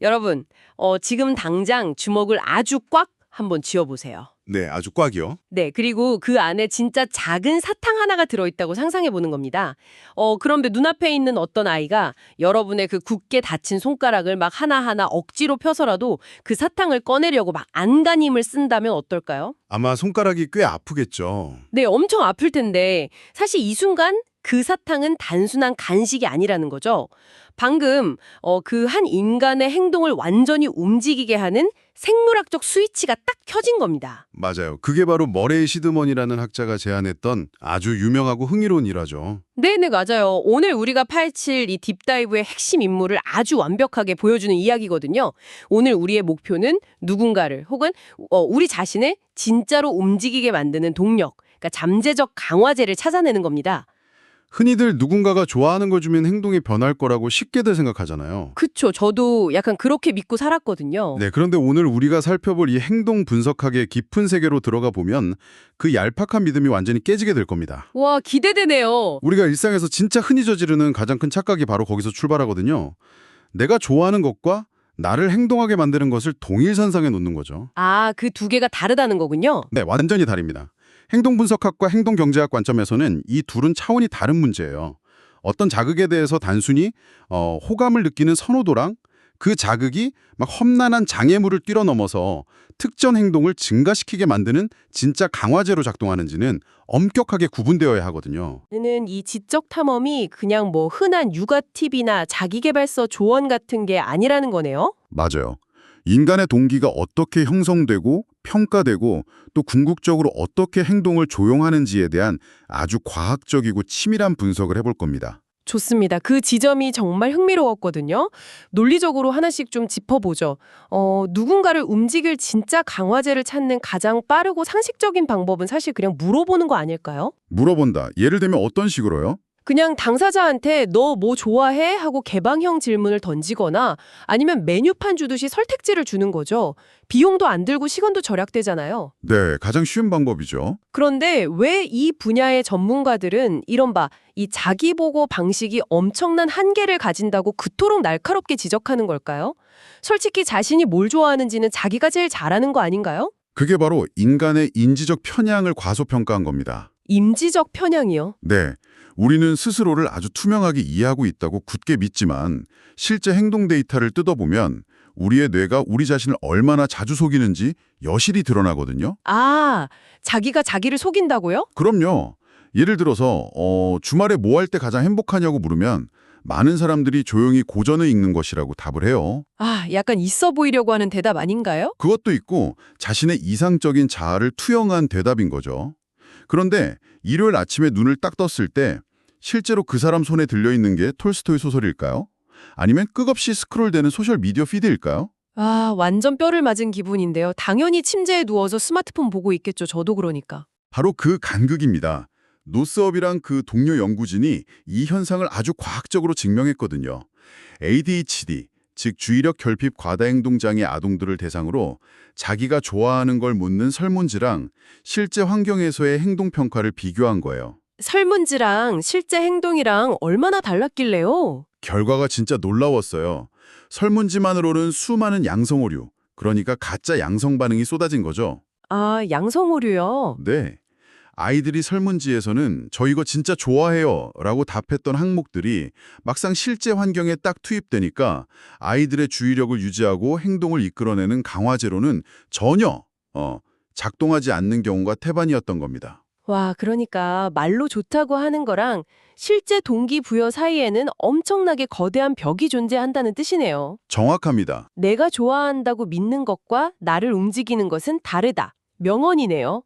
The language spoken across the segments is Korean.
여러분, 지금 당장 주먹을 아주 꽉 한번 쥐어보세요. 네, 아주 꽉이요. 네, 그리고 그 안에 진짜 작은 사탕 하나가 들어있다고 상상해 보는 겁니다. 그런데 눈앞에 있는 어떤 아이가 여러분의 그 굳게 닫힌 손가락을 막 하나하나 억지로 펴서라도 그 사탕을 꺼내려고 막 안간힘을 쓴다면 어떨까요? 아마 손가락이 꽤 아프겠죠. 네, 엄청 아플 텐데 사실 이 순간 그 사탕은 단순한 간식이 아니라는 거죠. 방금 그 한 인간의 행동을 완전히 움직이게 하는 생물학적 스위치가 딱 켜진 겁니다. 맞아요. 그게 바로 머레이 시드먼이라는 학자가 제안했던 아주 유명하고 흥미로운 일화죠. 네네, 맞아요. 오늘 우리가 파헤칠 이 딥다이브의 핵심 인물을 아주 완벽하게 보여주는 이야기거든요. 오늘 우리의 목표는 누군가를 혹은 우리 자신을 진짜로 움직이게 만드는 동력, 그러니까 잠재적 강화제를 찾아내는 겁니다. 흔히들 누군가가 좋아하는 걸 주면 행동이 변할 거라고 쉽게들 생각하잖아요. 그쵸. 저도 약간 그렇게 믿고 살았거든요. 네, 그런데 오늘 우리가 살펴볼 이 행동 분석학의 깊은 세계로 들어가 보면 그 얄팍한 믿음이 완전히 깨지게 될 겁니다. 와, 기대되네요. 우리가 일상에서 진짜 흔히 저지르는 가장 큰 착각이 바로 거기서 출발하거든요. 내가 좋아하는 것과 나를 행동하게 만드는 것을 동일선상에 놓는 거죠. 아, 그 두 개가 다르다는 거군요. 네, 완전히 다릅니다. 행동 분석학과 행동 경제학 관점에서는 이 둘은 차원이 다른 문제예요. 어떤 자극에 대해서 단순히 호감을 느끼는 선호도랑 그 자극이 막 험난한 장애물을 뛰어넘어서 특정 행동을 증가시키게 만드는 진짜 강화제로 작동하는지는 엄격하게 구분되어야 하거든요. 는 이 지적 탐험이 그냥 뭐 흔한 육아 팁이나 자기계발서 조언 같은 게 아니라는 거네요. 맞아요. 인간의 동기가 어떻게 형성되고 평가되고 또 궁극적으로 어떻게 행동을 조용하는지에 대한 아주 과학적이고 치밀한 분석을 해볼 겁니다. 좋습니다. 그 지점이 정말 흥미로웠거든요. 논리적으로 하나씩 좀 짚어보죠. 누군가를 움직일 진짜 강화제를 찾는 가장 빠르고 상식적인 방법은 사실 그냥 물어보는 거 아닐까요? 물어본다. 예를 들면 어떤 식으로요? 그냥 당사자한테 너 뭐 좋아해? 하고 개방형 질문을 던지거나 아니면 메뉴판 주듯이 선택지를 주는 거죠. 비용도 안 들고 시간도 절약되잖아요. 네, 가장 쉬운 방법이죠. 그런데 왜 이 분야의 전문가들은 이 자기보고 방식이 엄청난 한계를 가진다고 그토록 날카롭게 지적하는 걸까요? 솔직히 자신이 뭘 좋아하는지는 자기가 제일 잘아는 거 아닌가요? 그게 바로 인간의 인지적 편향을 과소평가한 겁니다. 임지적 편향이요. 네, 우리는 스스로를 아주 투명하게 이해하고 있다고 굳게 믿지만 실제 행동 데이터를 뜯어보면 우리의 뇌가 우리 자신을 얼마나 자주 속이는지 여실히 드러나거든요. 아, 자기가 자기를 속인다고요? 그럼요. 예를 들어서 주말에 뭐 할 때 가장 행복하냐고 물으면 많은 사람들이 조용히 고전을 읽는 것이라고 답을 해요. 아, 약간 있어 보이려고 하는 대답 아닌가요? 그것도 있고 자신의 이상적인 자아를 투영한 대답인 거죠. 그런데 일요일 아침에 눈을 딱 떴을 때 실제로 그 사람 손에 들려있는 게 톨스토이 소설일까요? 아니면 끝없이 스크롤되는 소셜미디어 피드일까요? 아, 완전 뼈를 맞은 기분인데요. 당연히 침대에 누워서 스마트폰 보고 있겠죠. 저도 그러니까. 바로 그 간극입니다. 노스업이랑 그 동료 연구진이 이 현상을 아주 과학적으로 증명했거든요. ADHD, 즉 주의력 결핍 과다행동장애 아동들을 대상으로 자기가 좋아하는 걸 묻는 설문지랑 실제 환경에서의 행동평가를 비교한 거예요. 설문지랑 실제 행동이랑 얼마나 달랐길래요? 결과가 진짜 놀라웠어요. 설문지만으로는 수많은 양성 오류, 그러니까 가짜 양성 반응이 쏟아진 거죠. 아, 양성오류요. 네. 아이들이 설문지에서는 저 이거 진짜 좋아해요 라고 답했던 항목들이 막상 실제 환경에 딱 투입되니까 아이들의 주의력을 유지하고 행동을 이끌어내는 강화제로는 전혀 작동하지 않는 경우가 태반이었던 겁니다. 와, 그러니까 말로 좋다고 하는 거랑 실제 동기부여 사이에는 엄청나게 거대한 벽이 존재한다는 뜻이네요. 정확합니다. 내가 좋아한다고 믿는 것과 나를 움직이는 것은 다르다. 명언이네요.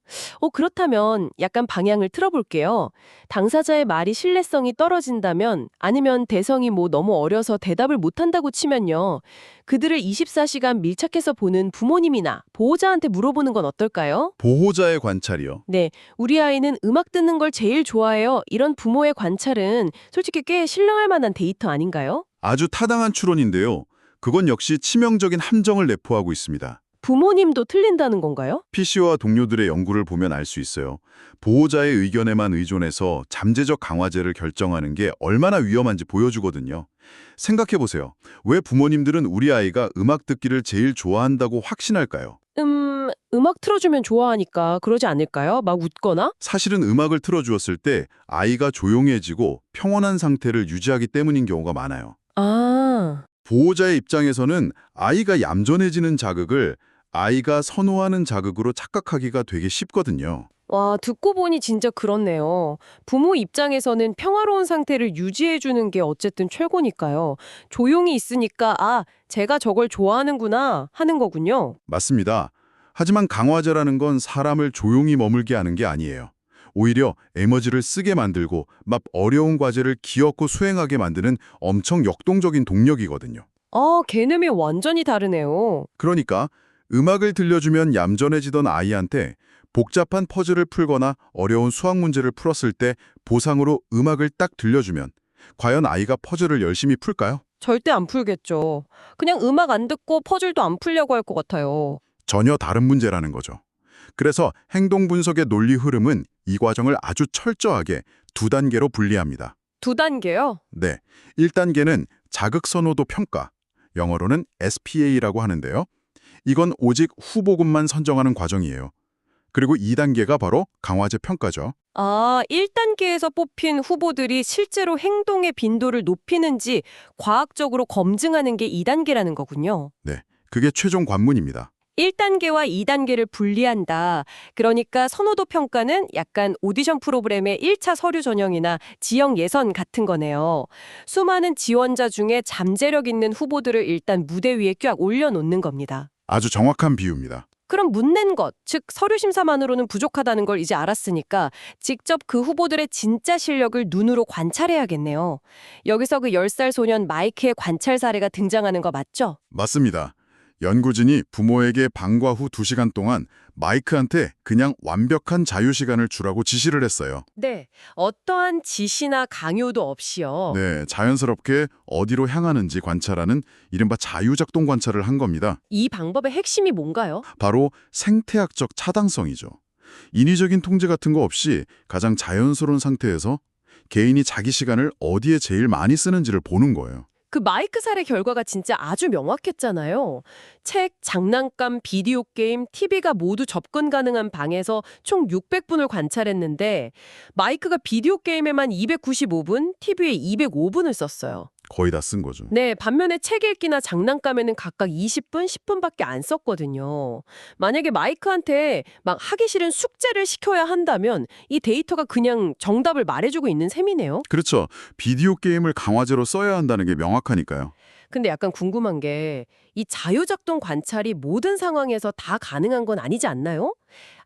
그렇다면 약간 방향을 틀어볼게요. 당사자의 말이 신뢰성이 떨어진다면 아니면 대성이 너무 어려서 대답을 못한다고 치면요. 그들을 24시간 밀착해서 보는 부모님이나 보호자한테 물어보는 건 어떨까요? 보호자의 관찰이요. 네, 우리 아이는 음악 듣는 걸 제일 좋아해요. 이런 부모의 관찰은 솔직히 꽤 신뢰할 만한 데이터 아닌가요? 아주 타당한 추론인데요. 그건 역시 치명적인 함정을 내포하고 있습니다. 부모님도 틀린다는 건가요? PC와 동료들의 연구를 보면 알 수 있어요. 보호자의 의견에만 의존해서 잠재적 강화제를 결정하는 게 얼마나 위험한지 보여주거든요. 생각해보세요. 왜 부모님들은 우리 아이가 음악 듣기를 제일 좋아한다고 확신할까요? 음악 틀어주면 좋아하니까 그러지 않을까요? 막 웃거나? 사실은 음악을 틀어주었을 때 아이가 조용해지고 평온한 상태를 유지하기 때문인 경우가 많아요. 아, 보호자의 입장에서는 아이가 얌전해지는 자극을 아이가 선호하는 자극으로 착각하기가 되게 쉽거든요. 와, 듣고 보니 진짜 그렇네요. 부모 입장에서는 평화로운 상태를 유지해주는 게 어쨌든 최고니까요. 조용히 있으니까, 아, 제가 저걸 좋아하는구나 하는 거군요. 맞습니다. 하지만 강화제라는 건 사람을 조용히 머물게 하는 게 아니에요. 오히려 에너지를 쓰게 만들고 막 어려운 과제를 기어코 수행하게 만드는 엄청 역동적인 동력이거든요. 아, 개념이 완전히 다르네요. 그러니까 음악을 들려주면 얌전해지던 아이한테 복잡한 퍼즐을 풀거나 어려운 수학 문제를 풀었을 때 보상으로 음악을 딱 들려주면 과연 아이가 퍼즐을 열심히 풀까요? 절대 안 풀겠죠. 그냥 음악 안 듣고 퍼즐도 안 풀려고 할 것 같아요. 전혀 다른 문제라는 거죠. 그래서 행동 분석의 논리 흐름은 이 과정을 아주 철저하게 두 단계로 분리합니다. 두 단계요? 네, 1단계는 자극 선호도 평가, 영어로는 SPA라고 하는데요. 이건 오직 후보군만 선정하는 과정이에요. 그리고 2단계가 바로 강화제 평가죠. 아, 1단계에서 뽑힌 후보들이 실제로 행동의 빈도를 높이는지 과학적으로 검증하는 게 2단계라는 거군요. 네, 그게 최종 관문입니다. 1단계와 2단계를 분리한다. 그러니까 선호도 평가는 약간 오디션 프로그램의 1차 서류 전형이나 지역 예선 같은 거네요. 수많은 지원자 중에 잠재력 있는 후보들을 일단 무대 위에 쫙 올려놓는 겁니다. 아주 정확한 비유입니다. 그럼 묻는 것, 즉 서류 심사만으로는 부족하다는 걸 이제 알았으니까 직접 그 후보들의 진짜 실력을 눈으로 관찰해야겠네요. 여기서 그 10살 소년 마이크의 관찰 사례가 등장하는 거 맞죠? 맞습니다. 연구진이 부모에게 방과 후 2시간 동안 마이크한테 그냥 완벽한 자유시간을 주라고 지시를 했어요. 네, 어떠한 지시나 강요도 없이요. 네, 자연스럽게 어디로 향하는지 관찰하는 이른바 자유작동 관찰을 한 겁니다. 이 방법의 핵심이 뭔가요? 바로 생태학적 차당성이죠. 인위적인 통제 같은 거 없이 가장 자연스러운 상태에서 개인이 자기 시간을 어디에 제일 많이 쓰는지를 보는 거예요. 그 마이크 사례 결과가 진짜 아주 명확했잖아요. 책, 장난감, 비디오 게임, TV가 모두 접근 가능한 방에서 총 600분을 관찰했는데 마이크가 비디오 게임에만 295분, TV에 205분을 썼어요. 거의 다 쓴 거죠. 네, 반면에 책 읽기나 장난감에는 각각 20분, 10분밖에 안 썼거든요. 만약에 마이크한테 막 하기 싫은 숙제를 시켜야 한다면 이 데이터가 그냥 정답을 말해주고 있는 셈이네요. 그렇죠. 비디오 게임을 강화제로 써야 한다는 게 명확하니까요. 근데 약간 궁금한 게 이 자유작동 관찰이 모든 상황에서 다 가능한 건 아니지 않나요?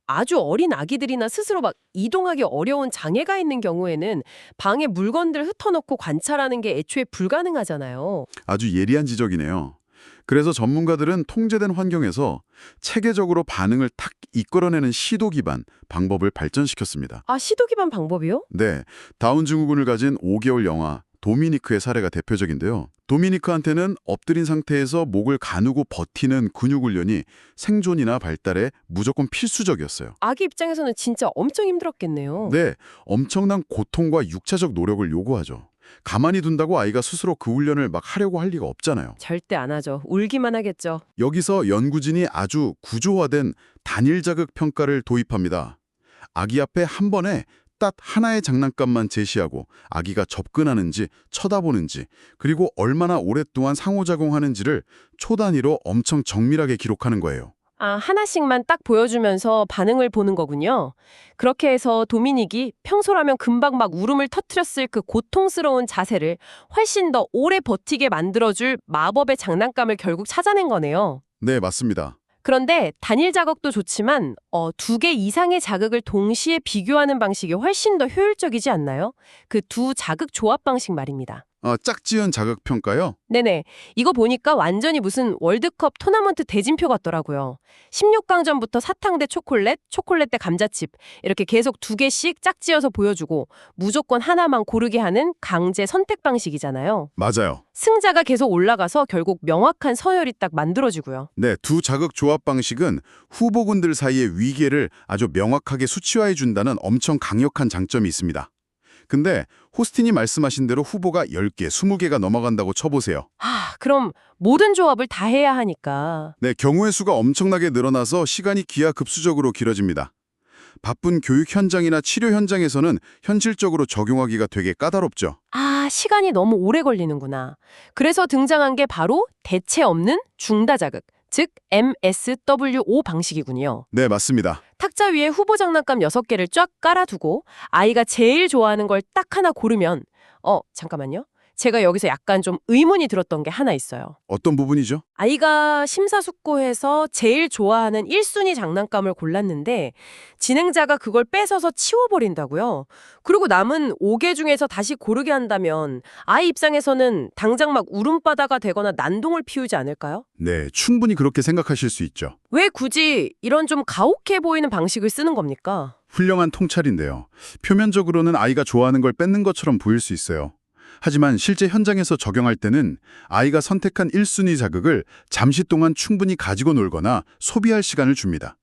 아주 어린 아기들이나 스스로 막 이동하기 어려운 장애가 있는 경우에는 방에 물건들 흩어놓고 관찰하는 게 애초에 불가능하잖아요. 아주 예리한 지적이네요. 그래서 전문가들은 통제된 환경에서 체계적으로 반응을 탁 이끌어내는 시도 기반 방법을 발전시켰습니다. 아, 시도 기반 방법이요? 네, 다운 증후군을 가진 5개월 영아 도미니크의 사례가 대표적인데요. 도미니크한테는 엎드린 상태에서 목을 가누고 버티는 근육 훈련이 생존이나 발달에 무조건 필수적이었어요. 아기 입장에서는 진짜 엄청 힘들었겠네요. 네, 엄청난 고통과 육체적 노력을 요구하죠. 가만히 둔다고 아이가 스스로 그 훈련을 막 하려고 할 리가 없잖아요. 절대 안 하죠. 울기만 하겠죠. 여기서 연구진이 아주 구조화된 단일 자극 평가를 도입합니다. 아기 앞에 한 번에 딱 하나의 장난감만 제시하고 아기가 접근하는지 쳐다보는지 그리고 얼마나 오랫동안 상호작용하는지를 초 단위로 엄청 정밀하게 기록하는 거예요. 아, 하나씩만 딱 보여주면서 반응을 보는 거군요. 그렇게 해서 도미닉이 평소라면 금방 막 울음을 터뜨렸을 그 고통스러운 자세를 훨씬 더 오래 버티게 만들어줄 마법의 장난감을 결국 찾아낸 거네요. 네, 맞습니다. 그런데 단일 자극도 좋지만 2개 이상의 자극을 동시에 비교하는 방식이 훨씬 더 효율적이지 않나요? 그 두 자극 조합 방식 말입니다. 짝지은 자극 평가요? 네네. 이거 보니까 완전히 무슨 월드컵 토너먼트 대진표 같더라고요. 16강전부터 사탕 대 초콜릿, 초콜릿 대 감자칩 이렇게 계속 2개씩 짝지어서 보여주고 무조건 하나만 고르게 하는 강제 선택 방식이잖아요. 맞아요. 승자가 계속 올라가서 결국 명확한 서열이 딱 만들어지고요. 네, 두 자극 조합 방식은 후보군들 사이의 위계를 아주 명확하게 수치화해 준다는 엄청 강력한 장점이 있습니다. 근데 호스틴이 말씀하신 대로 후보가 10개, 20개가 넘어간다고 쳐보세요. 그럼 모든 조합을 다 해야 하니까. 네, 경우의 수가 엄청나게 늘어나서 시간이 기하급수적으로 길어집니다. 바쁜 교육 현장이나 치료 현장에서는 현실적으로 적용하기가 되게 까다롭죠. 시간이 너무 오래 걸리는구나. 그래서 등장한 게 바로 대체 없는 중다자극, 즉 MSW5 방식이군요. 네, 맞습니다. 탁자 위에 후보 장난감 6개를 쫙 깔아두고 아이가 제일 좋아하는 걸 딱 하나 고르면 잠깐만요. 제가 여기서 약간 좀 의문이 들었던 게 하나 있어요. 어떤 부분이죠? 아이가 심사숙고해서 제일 좋아하는 1순위 장난감을 골랐는데 진행자가 그걸 뺏어서 치워버린다고요. 그리고 남은 5개 중에서 다시 고르게 한다면 아이 입장에서는 당장 막 울음바다가 되거나 난동을 피우지 않을까요? 네, 충분히 그렇게 생각하실 수 있죠. 왜 굳이 이런 좀 가혹해 보이는 방식을 쓰는 겁니까? 훌륭한 통찰인데요. 표면적으로는 아이가 좋아하는 걸 뺏는 것처럼 보일 수 있어요. 하지만 실제 현장에서 적용할 때는 아이가 선택한 1순위 자극을 잠시 동안 충분히 가지고 놀거나 소비할 시간을 줍니다.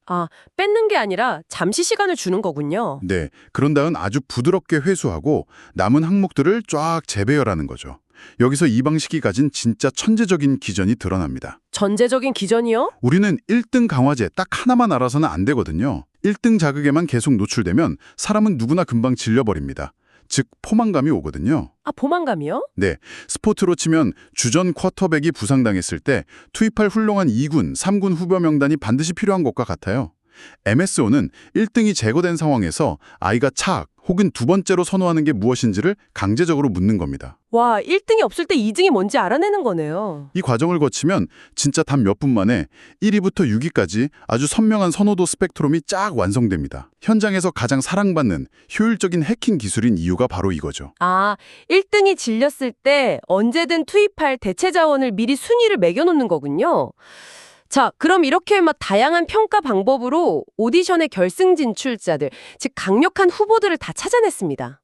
뺏는 게 아니라 잠시 시간을 주는 거군요. 네, 그런 다음 아주 부드럽게 회수하고 남은 항목들을 쫙 재배열하는 거죠. 여기서 이 방식이 가진 진짜 천재적인 기전이 드러납니다. 전제적인 기전이요? 우리는 1등 강화제 딱 하나만 알아서는 안 되거든요. 1등 자극에만 계속 노출되면 사람은 누구나 금방 질려버립니다. 즉 포만감이 오거든요. 포만감이요? 네, 스포츠로 치면 주전 쿼터백이 부상당했을 때 투입할 훌륭한 2군, 3군 후보 명단이 반드시 필요한 것과 같아요. MSO는 1등이 제거된 상황에서 아이가 차악 혹은 두 번째로 선호하는 게 무엇인지를 강제적으로 묻는 겁니다. 와, 1등이 없을 때 2등이 뭔지 알아내는 거네요. 이 과정을 거치면 진짜 단 몇 분 만에 1위부터 6위까지 아주 선명한 선호도 스펙트럼이 쫙 완성됩니다. 현장에서 가장 사랑받는 효율적인 해킹 기술인 이유가 바로 이거죠. 1등이 질렸을 때 언제든 투입할 대체 자원을 미리 순위를 매겨놓는 거군요. 자, 그럼 이렇게 다양한 평가 방법으로 오디션의 결승 진출자들, 즉 강력한 후보들을 다 찾아냈습니다.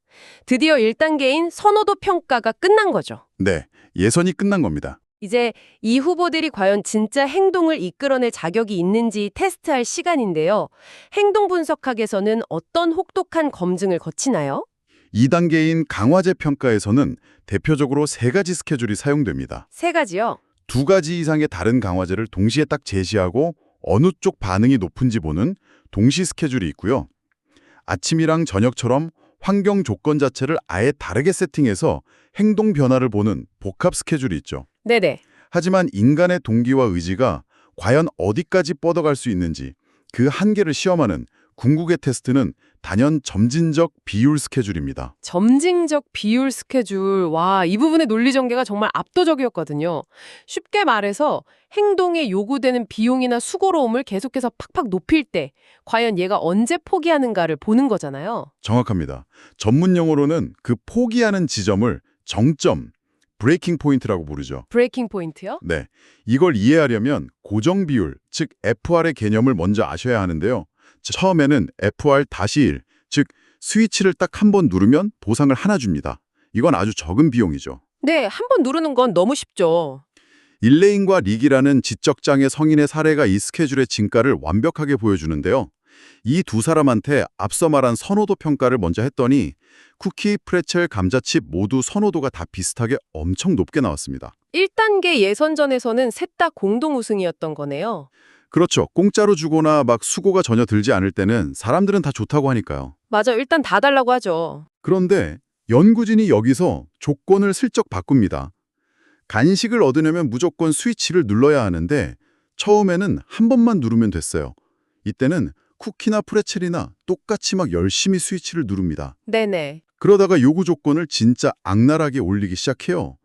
드디어 1단계인 선호도 평가가 끝난 거죠. 네, 예선이 끝난 겁니다. 이제 이 후보들이 과연 진짜 행동을 이끌어낼 자격이 있는지 테스트할 시간인데요. 행동 분석학에서는 어떤 혹독한 검증을 거치나요? 2단계인 강화제 평가에서는 대표적으로 3가지 스케줄이 사용됩니다. 3가지요? 2가지 이상의 다른 강화제를 동시에 딱 제시하고 어느 쪽 반응이 높은지 보는 동시 스케줄이 있고요. 아침이랑 저녁처럼 환경 조건 자체를 아예 다르게 세팅해서 행동 변화를 보는 복합 스케줄이 있죠. 네네. 하지만 인간의 동기와 의지가 과연 어디까지 뻗어갈 수 있는지 그 한계를 시험하는 궁극의 테스트는 단연 점진적 비율 스케줄입니다. 점진적 비율 스케줄. 와, 이 부분의 논리 전개가 정말 압도적이었거든요. 쉽게 말해서 행동에 요구되는 비용이나 수고로움을 계속해서 팍팍 높일 때 과연 얘가 언제 포기하는가를 보는 거잖아요. 정확합니다. 전문 용어로는 그 포기하는 지점을 정점, 브레이킹 포인트라고 부르죠. 브레이킹 포인트요? 네, 이걸 이해하려면 고정 비율, 즉 FR의 개념을 먼저 아셔야 하는데요. 처음에는 FR-1, 즉 스위치를 딱 한 번 누르면 보상을 하나 줍니다. 이건 아주 적은 비용이죠. 네, 한 번 누르는 건 너무 쉽죠. 일레인과 릭이라는 지적장애 성인의 사례가 이 스케줄의 진가를 완벽하게 보여주는데요. 이 두 사람한테 앞서 말한 선호도 평가를 먼저 했더니 쿠키, 프레첼, 감자칩 모두 선호도가 다 비슷하게 엄청 높게 나왔습니다. 1단계 예선전에서는 셋 다 공동 우승이었던 거네요. 그렇죠. 공짜로 주거나 막 수고가 전혀 들지 않을 때는 사람들은 다 좋다고 하니까요. 맞아, 일단 다 달라고 하죠. 그런데 연구진이 여기서 조건을 슬쩍 바꿉니다. 간식을 얻으려면 무조건 스위치를 눌러야 하는데 처음에는 한 번만 누르면 됐어요. 이때는 쿠키나 프레첼이나 똑같이 막 열심히 스위치를 누릅니다. 네네. 그러다가 요구 조건을 진짜 악랄하게 올리기 시작해요.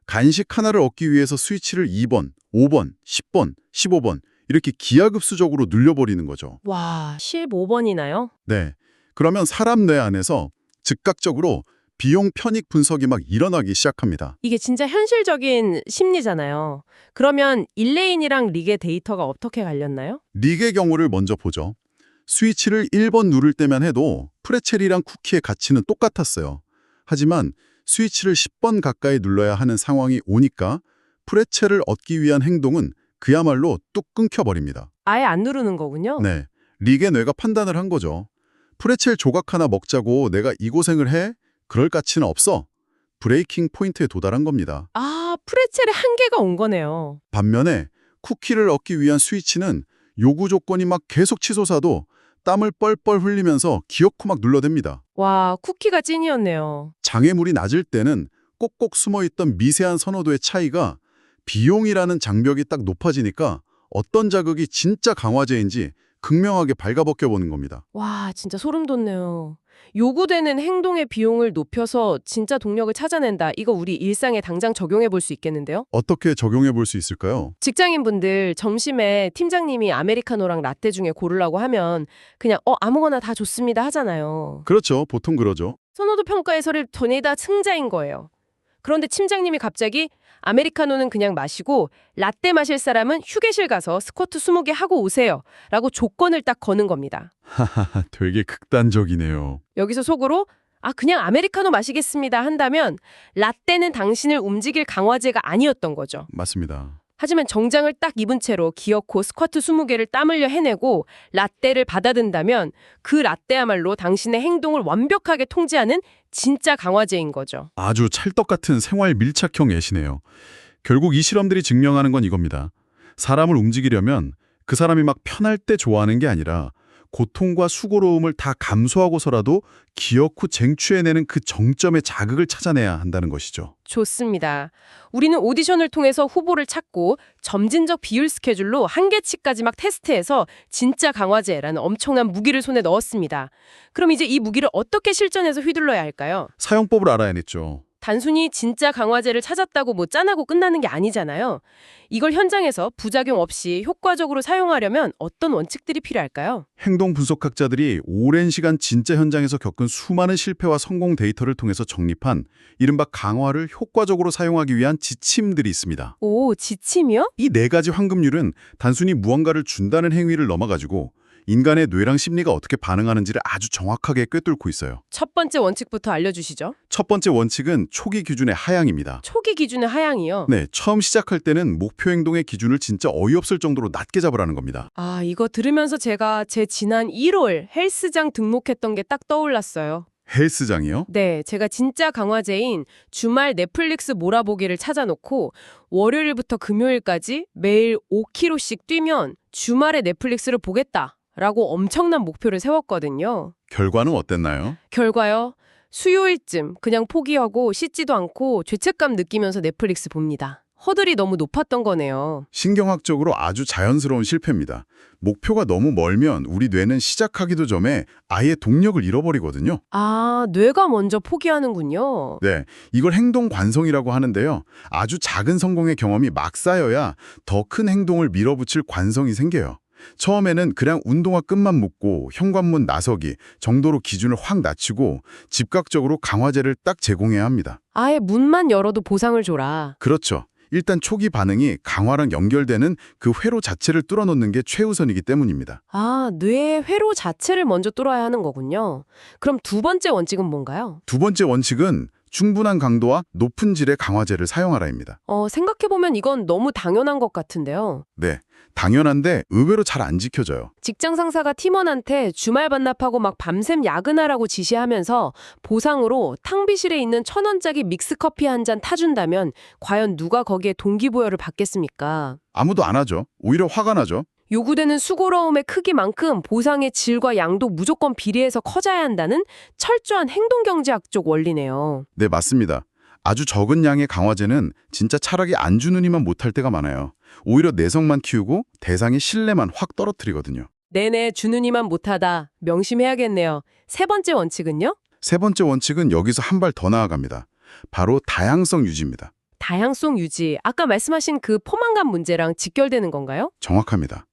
간식 하나를 얻기 위해서 스위치를 2번, 5번, 10번, 15번 이렇게 기하급수적으로 늘려버리는 거죠. 와, 15번이나요? 네. 그러면 사람 뇌 안에서 즉각적으로 비용 편익 분석이 막 일어나기 시작합니다. 이게 진짜 현실적인 심리잖아요. 그러면 일레인이랑 릭의 데이터가 어떻게 갈렸나요? 릭의 경우를 먼저 보죠. 스위치를 1번 누를 때만 해도 프레첼이랑 쿠키의 가치는 똑같았어요. 하지만 스위치를 10번 가까이 눌러야 하는 상황이 오니까 프레첼을 얻기 위한 행동은 그야말로 뚝 끊겨버립니다. 아예 안 누르는 거군요. 네, 릭의 뇌가 판단을 한 거죠. 프레첼 조각 하나 먹자고 내가 이 고생을 해? 그럴 가치는 없어. 브레이킹 포인트에 도달한 겁니다. 아, 프레첼의 한계가 온 거네요. 반면에 쿠키를 얻기 위한 스위치는 요구 조건이 막 계속 치솟아도 땀을 뻘뻘 흘리면서 기어코 막 눌러댑니다. 와, 쿠키가 찐이었네요. 장애물이 낮을 때는 꼭꼭 숨어있던 미세한 선호도의 차이가 비용이라는 장벽이 딱 높아지니까 어떤 자극이 진짜 강화제인지 극명하게 발가벗겨 보는 겁니다. 와, 진짜 소름 돋네요. 요구되는 행동의 비용을 높여서 진짜 동력을 찾아낸다. 이거 우리 일상에 당장 적용해 볼 수 있겠는데요? 어떻게 적용해 볼 수 있을까요? 직장인분들 점심에 팀장님이 아메리카노랑 라떼 중에 고르라고 하면 그냥 아무거나 다 좋습니다 하잖아요. 그렇죠. 보통 그러죠. 선호도 평가에서를 전에다 승자인 거예요. 그런데 팀장님이 갑자기 아메리카노는 그냥 마시고 라떼 마실 사람은 휴게실 가서 스쿼트 20개 하고 오세요. 라고 조건을 딱 거는 겁니다. 하하하, 되게 극단적이네요. 여기서 속으로 그냥 아메리카노 마시겠습니다 한다면 라떼는 당신을 움직일 강화제가 아니었던 거죠. 맞습니다. 하지만 정장을 딱 입은 채로 기어코 스쿼트 20개를 땀 흘려 해내고 라떼를 받아든다면 그 라떼야말로 당신의 행동을 완벽하게 통제하는 진짜 강화제인 거죠. 아주 찰떡 같은 생활 밀착형 예시네요. 결국 이 실험들이 증명하는 건 이겁니다. 사람을 움직이려면 그 사람이 막 편할 때 좋아하는 게 아니라 고통과 수고로움을 다 감수하고서라도 기어코 쟁취해내는 그 정점의 자극을 찾아내야 한다는 것이죠. 좋습니다. 우리는 오디션을 통해서 후보를 찾고 점진적 비율 스케줄로 한계치까지 막 테스트해서 진짜 강화제라는 엄청난 무기를 손에 넣었습니다. 그럼 이제 이 무기를 어떻게 실전에서 휘둘러야 할까요? 사용법을 알아야겠죠. 단순히 진짜 강화제를 찾았다고 뭐 짠하고 끝나는 게 아니잖아요. 이걸 현장에서 부작용 없이 효과적으로 사용하려면 어떤 원칙들이 필요할까요? 행동 분석학자들이 오랜 시간 진짜 현장에서 겪은 수많은 실패와 성공 데이터를 통해서 정립한 이른바 강화를 효과적으로 사용하기 위한 지침들이 있습니다. 오, 지침이요? 이 네 가지 황금률은 단순히 무언가를 준다는 행위를 넘어가지고 인간의 뇌랑 심리가 어떻게 반응하는지를 아주 정확하게 꿰뚫고 있어요. 첫 번째 원칙부터 알려주시죠. 첫 번째 원칙은 초기 기준의 하향입니다. 초기 기준의 하향이요? 네, 처음 시작할 때는 목표 행동의 기준을 진짜 어이없을 정도로 낮게 잡으라는 겁니다. 이거 들으면서 제가 제 지난 1월 헬스장 등록했던 게 딱 떠올랐어요. 헬스장이요? 네, 제가 진짜 강화제인 주말 넷플릭스 몰아보기를 찾아놓고 월요일부터 금요일까지 매일 5km씩 뛰면 주말에 넷플릭스를 보겠다. 라고 엄청난 목표를 세웠거든요. 결과는 어땠나요? 결과요. 수요일쯤 그냥 포기하고 씻지도 않고 죄책감 느끼면서 넷플릭스 봅니다. 허들이 너무 높았던 거네요. 신경학적으로 아주 자연스러운 실패입니다. 목표가 너무 멀면 우리 뇌는 시작하기도 전에 아예 동력을 잃어버리거든요. 뇌가 먼저 포기하는군요. 네, 이걸 행동 관성이라고 하는데요. 아주 작은 성공의 경험이 막 쌓여야 더 큰 행동을 밀어붙일 관성이 생겨요. 처음에는 그냥 운동화 끈만 묶고 현관문 나서기 정도로 기준을 확 낮추고 즉각적으로 강화제를 딱 제공해야 합니다. 아예 문만 열어도 보상을 줘라. 그렇죠. 일단 초기 반응이 강화랑 연결되는 그 회로 자체를 뚫어놓는 게 최우선이기 때문입니다. 뇌의 회로 자체를 먼저 뚫어야 하는 거군요. 그럼 두 번째 원칙은 뭔가요? 두 번째 원칙은 충분한 강도와 높은 질의 강화제를 사용하라입니다. 생각해보면 이건 너무 당연한 것 같은데요. 네, 당연한데 의외로 잘 안 지켜져요. 직장 상사가 팀원한테 주말 반납하고 막 밤샘 야근하라고 지시하면서 보상으로 탕비실에 있는 1,000원짜리 믹스커피 한 잔 타준다면 과연 누가 거기에 동기부여를 받겠습니까? 아무도 안 하죠. 오히려 화가 나죠. 요구되는 수고로움의 크기만큼 보상의 질과 양도 무조건 비례해서 커져야 한다는 철저한 행동경제학적 원리네요. 네, 맞습니다. 아주 적은 양의 강화제는 진짜 차라리 안 주는 이만 못할 때가 많아요. 오히려 내성만 키우고 대상의 신뢰만 확 떨어뜨리거든요. 네네, 주는 이만 못하다. 명심해야겠네요. 세 번째 원칙은요? 세 번째 원칙은 여기서 한 발 더 나아갑니다. 바로 다양성 유지입니다. 다양성 유지. 아까 말씀하신 그 포만감 문제랑 직결되는 건가요? 정확합니다.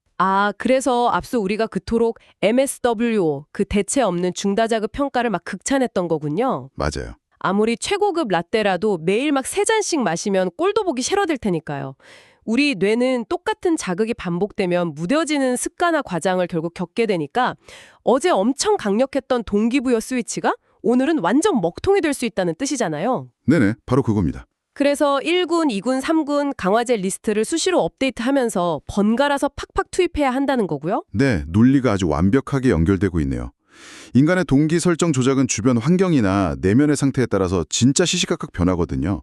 그래서 앞서 우리가 그토록 MSWO, 그 대체 없는 중다자급 평가를 막 극찬했던 거군요. 맞아요. 아무리 최고급 라떼라도 매일 막 3잔씩 마시면 꼴도 보기 싫어질 테니까요. 우리 뇌는 똑같은 자극이 반복되면 무뎌지는 습관화 과정을 결국 겪게 되니까 어제 엄청 강력했던 동기부여 스위치가 오늘은 완전 먹통이 될 수 있다는 뜻이잖아요. 네네, 바로 그겁니다. 그래서 1군, 2군, 3군 강화제 리스트를 수시로 업데이트하면서 번갈아서 팍팍 투입해야 한다는 거고요. 네, 논리가 아주 완벽하게 연결되고 있네요. 인간의 동기 설정 조작은 주변 환경이나 내면의 상태에 따라서 진짜 시시각각 변하거든요.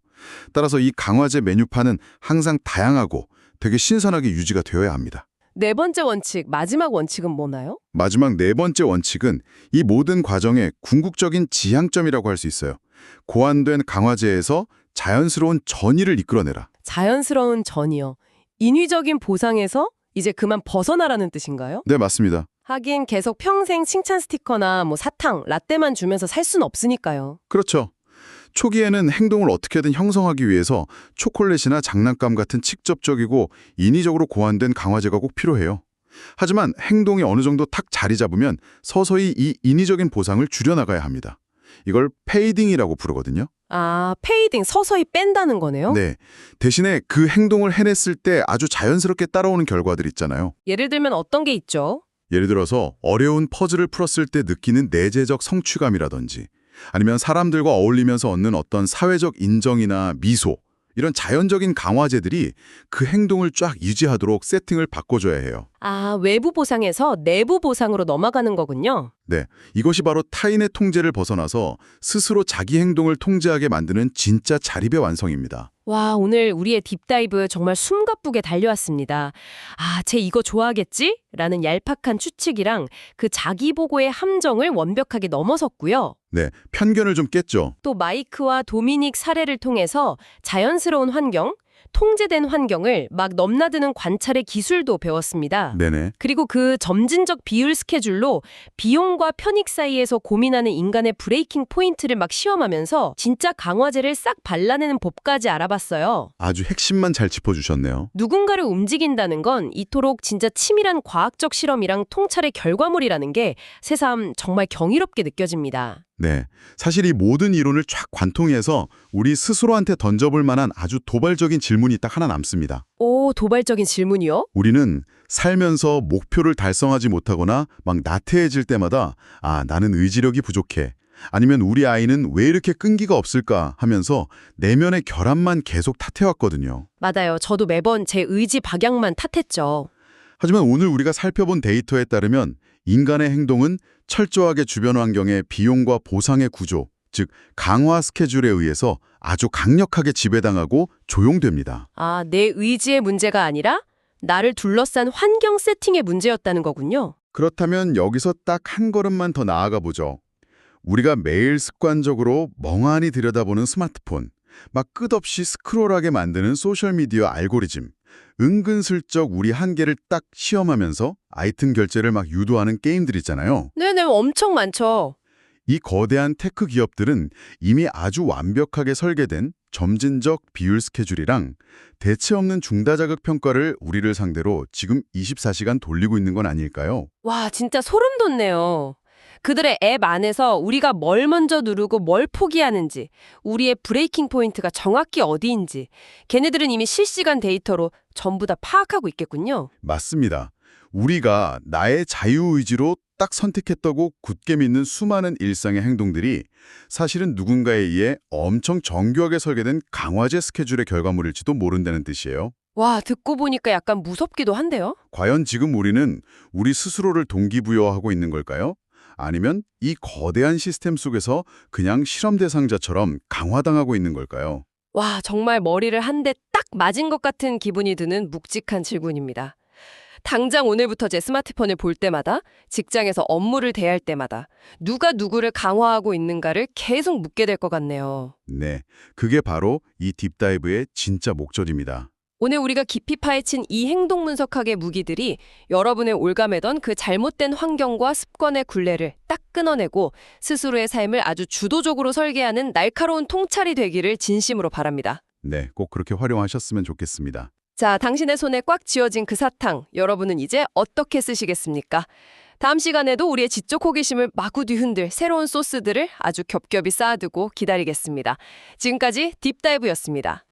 따라서 이 강화제 메뉴판은 항상 다양하고 되게 신선하게 유지가 되어야 합니다. 네 번째 원칙, 마지막 원칙은 뭐나요? 마지막 네 번째 원칙은 이 모든 과정의 궁극적인 지향점이라고 할 수 있어요. 고안된 강화제에서 자연스러운 전이를 이끌어내라. 자연스러운 전이요. 인위적인 보상에서 이제 그만 벗어나라는 뜻인가요? 네, 맞습니다. 하긴 계속 평생 칭찬 스티커나 뭐 사탕, 라떼만 주면서 살 순 없으니까요. 그렇죠. 초기에는 행동을 어떻게든 형성하기 위해서 초콜릿이나 장난감 같은 직접적이고 인위적으로 고안된 강화제가 꼭 필요해요. 하지만 행동이 어느 정도 탁 자리 잡으면 서서히 이 인위적인 보상을 줄여나가야 합니다. 이걸 페이딩이라고 부르거든요. 아, 페이딩, 서서히 뺀다는 거네요? 네. 대신에 그 행동을 해냈을 때 아주 자연스럽게 따라오는 결과들 있잖아요. 예를 들면 어떤 게 있죠? 예를 들어서 어려운 퍼즐을 풀었을 때 느끼는 내재적 성취감이라든지 아니면 사람들과 어울리면서 얻는 어떤 사회적 인정이나 미소, 이런 자연적인 강화제들이 그 행동을 쫙 유지하도록 세팅을 바꿔줘야 해요. 아, 외부 보상에서 내부 보상으로 넘어가는 거군요. 네, 이것이 바로 타인의 통제를 벗어나서 스스로 자기 행동을 통제하게 만드는 진짜 자립의 완성입니다. 와, 오늘 우리의 딥다이브 정말 숨가쁘게 달려왔습니다. 아, 쟤 이거 좋아하겠지? 라는 얄팍한 추측이랑 그 자기보고의 함정을 완벽하게 넘어섰고요. 네, 편견을 좀 깼죠. 또 마이크와 도미닉 사례를 통해서 자연스러운 환경, 통제된 환경을 막 넘나드는 관찰의 기술도 배웠습니다. 네네. 그리고 그 점진적 비율 스케줄로 비용과 편익 사이에서 고민하는 인간의 브레이킹 포인트를 막 시험하면서 진짜 강화제를 싹 발라내는 법까지 알아봤어요. 아주 핵심만 잘 짚어주셨네요. 누군가를 움직인다는 건 이토록 진짜 치밀한 과학적 실험이랑 통찰의 결과물이라는 게 새삼 정말 경이롭게 느껴집니다. 네, 사실 이 모든 이론을 쫙 관통해서 우리 스스로한테 던져볼 만한 아주 도발적인 질문이 딱 하나 남습니다. 오, 도발적인 질문이요? 우리는 살면서 목표를 달성하지 못하거나 막 나태해질 때마다 아, 나는 의지력이 부족해. 아니면 우리 아이는 왜 이렇게 끈기가 없을까 하면서 내면의 결함만 계속 탓해왔거든요. 맞아요. 저도 매번 제 의지 박약만 탓했죠. 하지만 오늘 우리가 살펴본 데이터에 따르면 인간의 행동은 철저하게 주변 환경의 비용과 보상의 구조, 즉 강화 스케줄에 의해서 아주 강력하게 지배당하고 조용됩니다. 아, 내 의지의 문제가 아니라 나를 둘러싼 환경 세팅의 문제였다는 거군요. 그렇다면 여기서 딱 한 걸음만 더 나아가 보죠. 우리가 매일 습관적으로 멍하니 들여다보는 스마트폰, 막 끝없이 스크롤하게 만드는 소셜미디어 알고리즘, 은근슬쩍 우리 한계를 딱 시험하면서 아이템 결제를 막 유도하는 게임들 있잖아요. 네네, 엄청 많죠. 이 거대한 테크 기업들은 이미 아주 완벽하게 설계된 점진적 비율 스케줄이랑 대체 없는 중다자극 평가를 우리를 상대로 지금 24시간 돌리고 있는 건 아닐까요? 와, 진짜 소름 돋네요. 그들의 앱 안에서 우리가 뭘 먼저 누르고 뭘 포기하는지, 우리의 브레이킹 포인트가 정확히 어디인지, 걔네들은 이미 실시간 데이터로 전부 다 파악하고 있겠군요. 맞습니다. 우리가 나의 자유의지로 딱 선택했다고 굳게 믿는 수많은 일상의 행동들이 사실은 누군가에 의해 엄청 정교하게 설계된 강화제 스케줄의 결과물일지도 모른다는 뜻이에요. 와, 듣고 보니까 약간 무섭기도 한데요? 과연 지금 우리는 우리 스스로를 동기부여하고 있는 걸까요? 아니면 이 거대한 시스템 속에서 그냥 실험 대상자처럼 강화당하고 있는 걸까요? 와, 정말 머리를 한 대 딱 맞은 것 같은 기분이 드는 묵직한 질문입니다. 당장 오늘부터 제 스마트폰을 볼 때마다, 직장에서 업무를 대할 때마다 누가 누구를 강화하고 있는가를 계속 묻게 될 것 같네요. 네, 그게 바로 이 딥다이브의 진짜 목적입니다. 오늘 우리가 깊이 파헤친 이 행동 분석학의 무기들이 여러분의 올가매던 그 잘못된 환경과 습관의 굴레를 딱 끊어내고 스스로의 삶을 아주 주도적으로 설계하는 날카로운 통찰이 되기를 진심으로 바랍니다. 네, 꼭 그렇게 활용하셨으면 좋겠습니다. 자, 당신의 손에 꽉 쥐어진 그 사탕, 여러분은 이제 어떻게 쓰시겠습니까? 다음 시간에도 우리의 지적 호기심을 마구 뒤흔들 새로운 소스들을 아주 겹겹이 쌓아두고 기다리겠습니다. 지금까지 딥다이브였습니다.